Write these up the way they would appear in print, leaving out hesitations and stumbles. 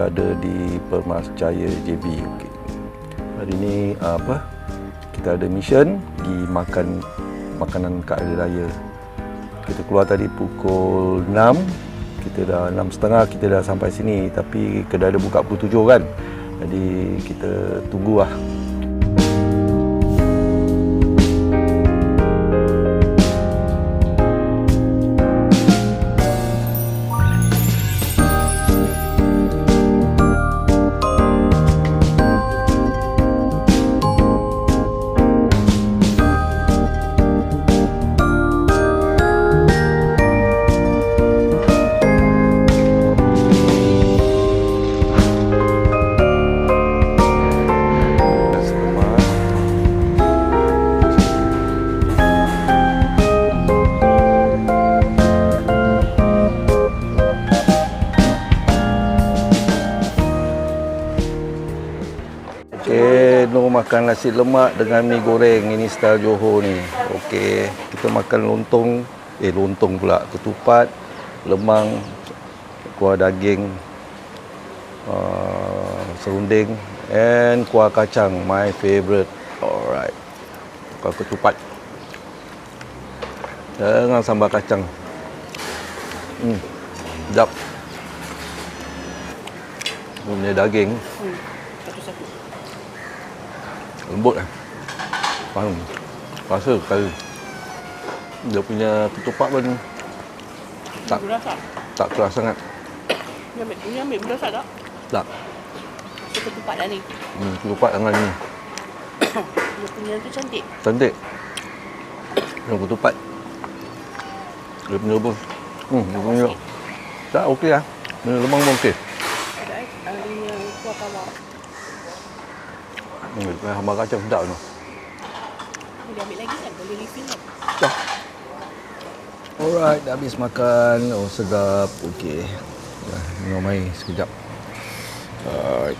berada di Permas Jaya JB. Okay. Hari ni kita ada mission pergi makan makanan kat hari raya. Kita keluar tadi pukul 6. Kita dah 6.30 kita dah sampai sini, tapi kedai ada buka pukul 7 kan. Jadi kita tunggulah. Okey, Nur makan nasi lemak dengan mi goreng. Ini style Johor ni. Okey, kita makan lontong pula, ketupat, lemang, kuah daging, serunding and kuah kacang, my favorite. Alright. Kuah ketupat dengan sambal kacang. Sedap. Punya daging lembut lah. Faham? Rasa kali. Dia punya ketupat pun tak keras sangat. Dia ambil berasa tak? Tak. Ketupat dah ni. Ketupat dengan ni. Dia punya tu cantik. Cantik. Yang ketupat. Dia punya pun. Dia punya. Tak, okey lah. Dia lemang pun okey. Ada dia kuah kawar. Sambal kacang sedap tu. Boleh ambil lagi kan? Boleh refill kan? Dah. Alright, dah habis makan. Oh, sedap. Okey. Dah minum air sekejap. Alright.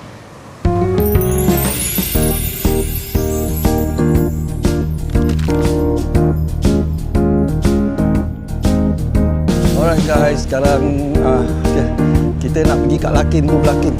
Alright guys, sekarang kita nak pergi kat Lakin, Bub Lakin.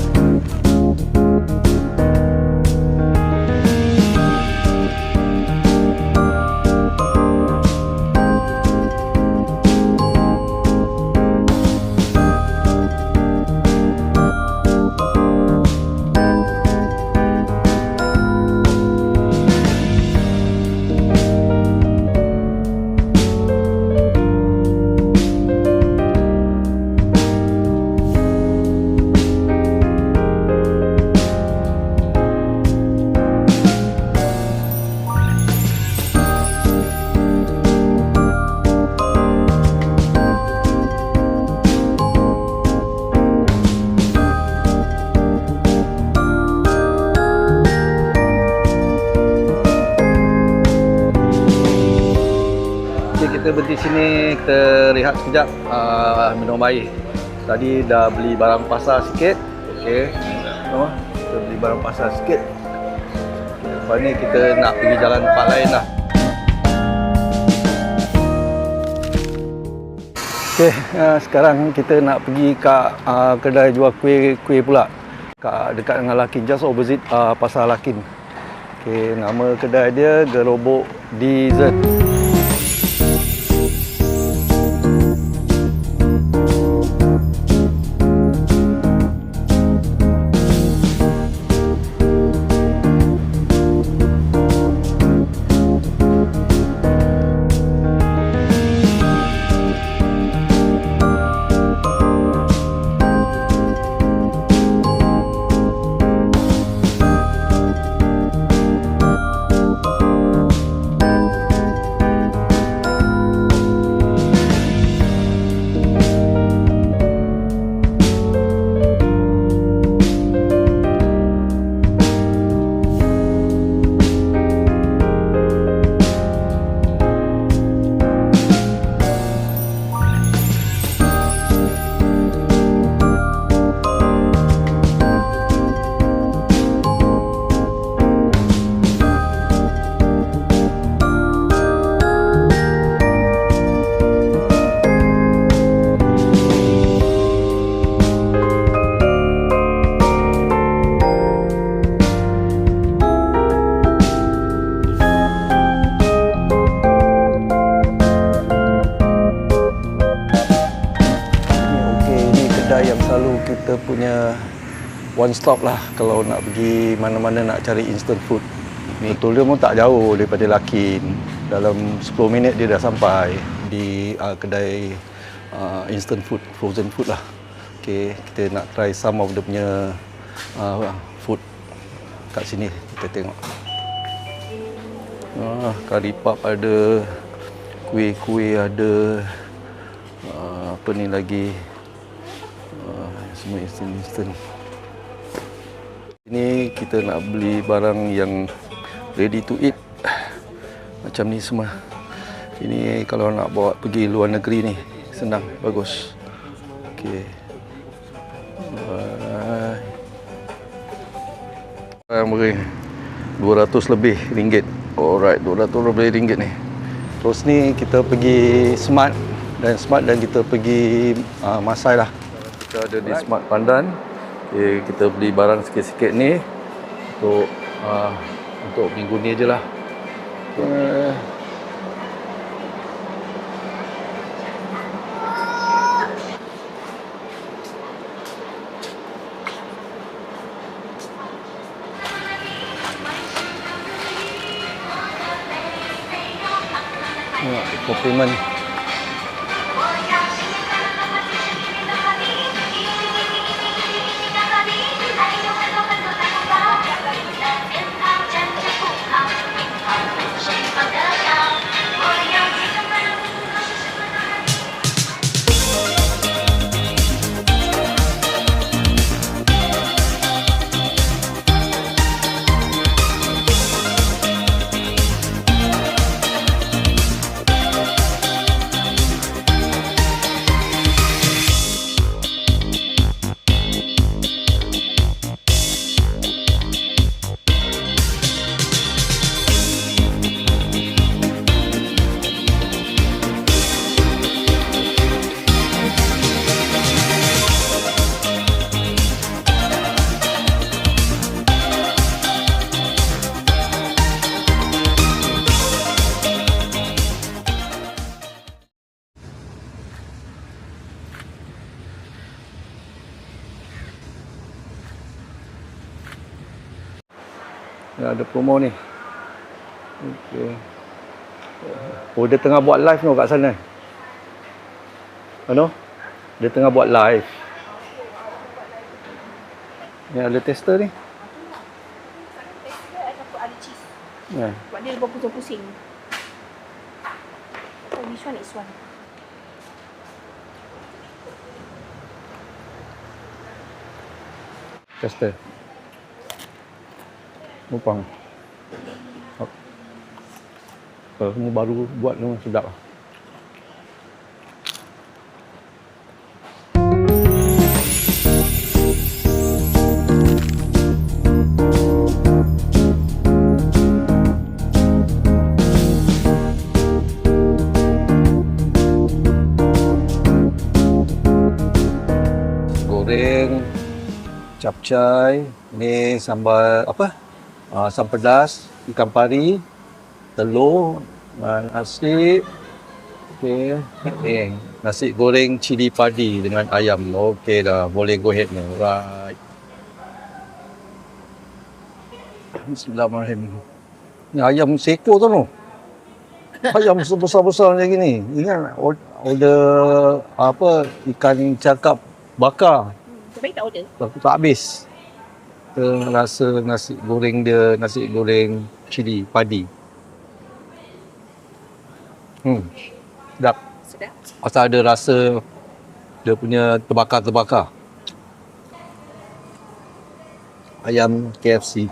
Kita berhenti sini, kita rehat sekejap, minum air. Tadi dah beli barang pasar sikit. Okey. Kita beli barang pasar sikit. Lepas ni kita nak pergi jalan tempat lain lah. Okey, sekarang kita nak pergi kat kedai jual kuih pula. Dekat dengan Lakin, just opposite pasar Lakin. Okey, nama kedai dia Gerobok Dessert. kita punya one stop lah kalau nak pergi mana-mana nak cari instant food. Ni betul dia pun tak jauh daripada Lakin. Dalam 10 minit dia dah sampai di kedai instant food, frozen food lah. Okay, kita nak try some of dia punya food kat sini. Kita tengok. Kari pap ada, kuih-kuih ada, apa ni lagi, semua instant. Ini kita nak beli barang yang ready to eat macam ni semua. Ini kalau nak bawa pergi luar negeri ni senang, bagus. Okey. Beri 200 lebih ringgit. Alright, 200 lebih ringgit ni. Terus ni kita pergi Smart dan kita pergi Masai lah. Kita ada di Smart Pandan. Okay, kita beli barang sikit-sikit ni untuk minggu ni je lah. Compliment. Ya, ada promo ni. Okey. Oh, dia tengah buat live kat sana. Ano? Dia tengah buat live. Ya, ada tester ni. Tester ataupun ada cheese. Ya. Sebab dia buat pusing-pusing. Oh, which one is one? Tester. Mupang. Kalau semua baru buat tu sedap lah. Goreng, capcay, ni sambal apa? Asam pedas, ikan pari, telur, nasi, okey, nasi goreng cili padi dengan ayam. Okey dah, boleh go ahead ni. Right. Bismillahirrahmanirrahim. Ni ayam seko tu no. Ayam besar-besar macam gini. Ingat order apa ikan cakap bakar. Baik tak order? Aku tak habis. Kita rasa nasi goreng dia, nasi goreng cili padi. Sedap. Sedap. Asal ada rasa dia punya terbakar-terbakar. Ayam KFC.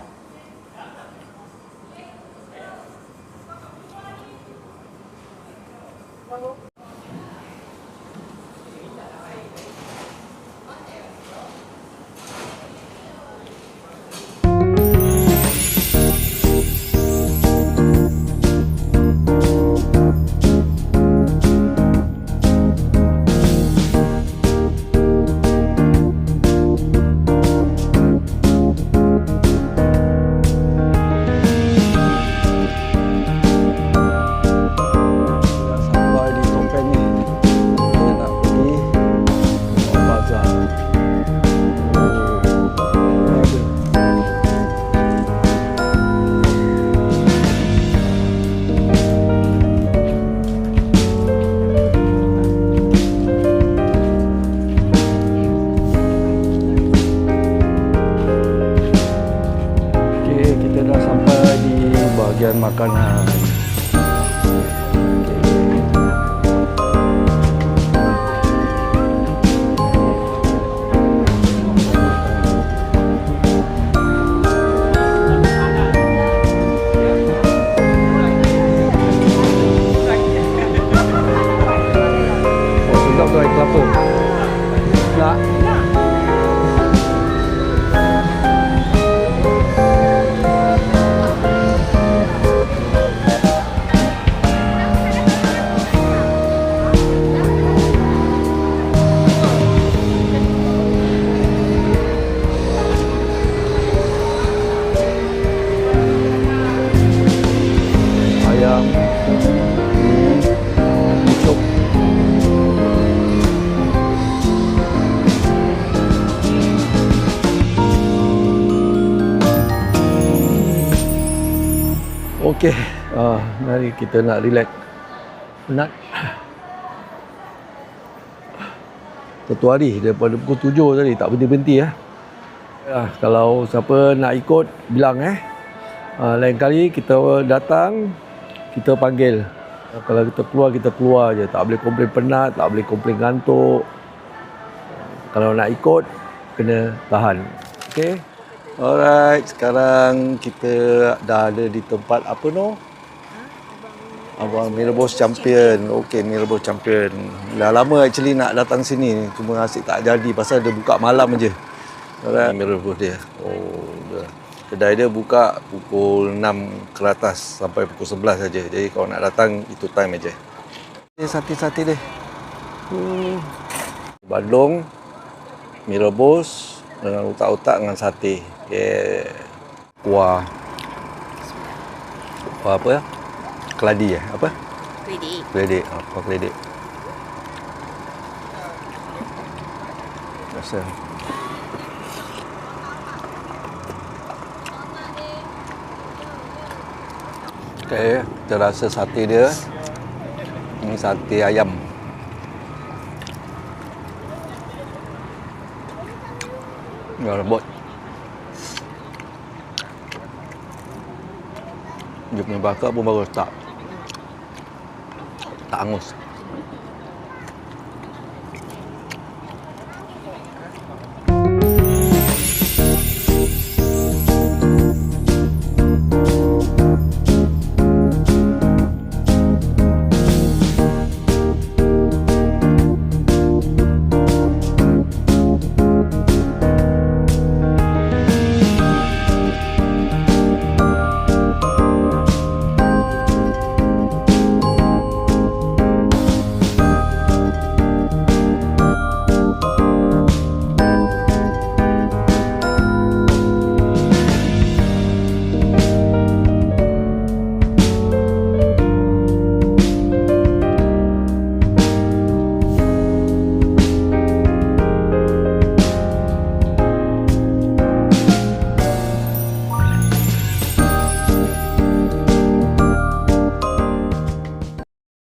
Okey, mari kita nak relax. Penat. Satu hari daripada pukul 7 tadi tak berhenti-berhenti kalau siapa nak ikut bilang lain kali kita datang kita panggil. Kalau kita keluar je, tak boleh komplain penat, tak boleh komplain ngantuk. Kalau nak ikut kena tahan. Okey. Alright, sekarang kita dah ada di tempat apa no? Abang Mee Rebus Champion. Okey, Mee Rebus Champion. Dah lama actually nak datang sini, cuma asyik tak jadi pasal dia buka malam aje. Alright, Mee Rebus dia. Kedai dia buka pukul 6 ke atas sampai pukul 11 saja. Jadi kalau nak datang itu time aje. Sate-sate dia. Bandung, Mee Rebus dengan otak-otak dengan sate. Kuah apa ya? Keladi apa? Keledek. Kuah keledek. Rasa. Okey, kita rasa sate dia. Ini sate ayam. Dia lembut. Dia punya bakar pun bagus, tak angus.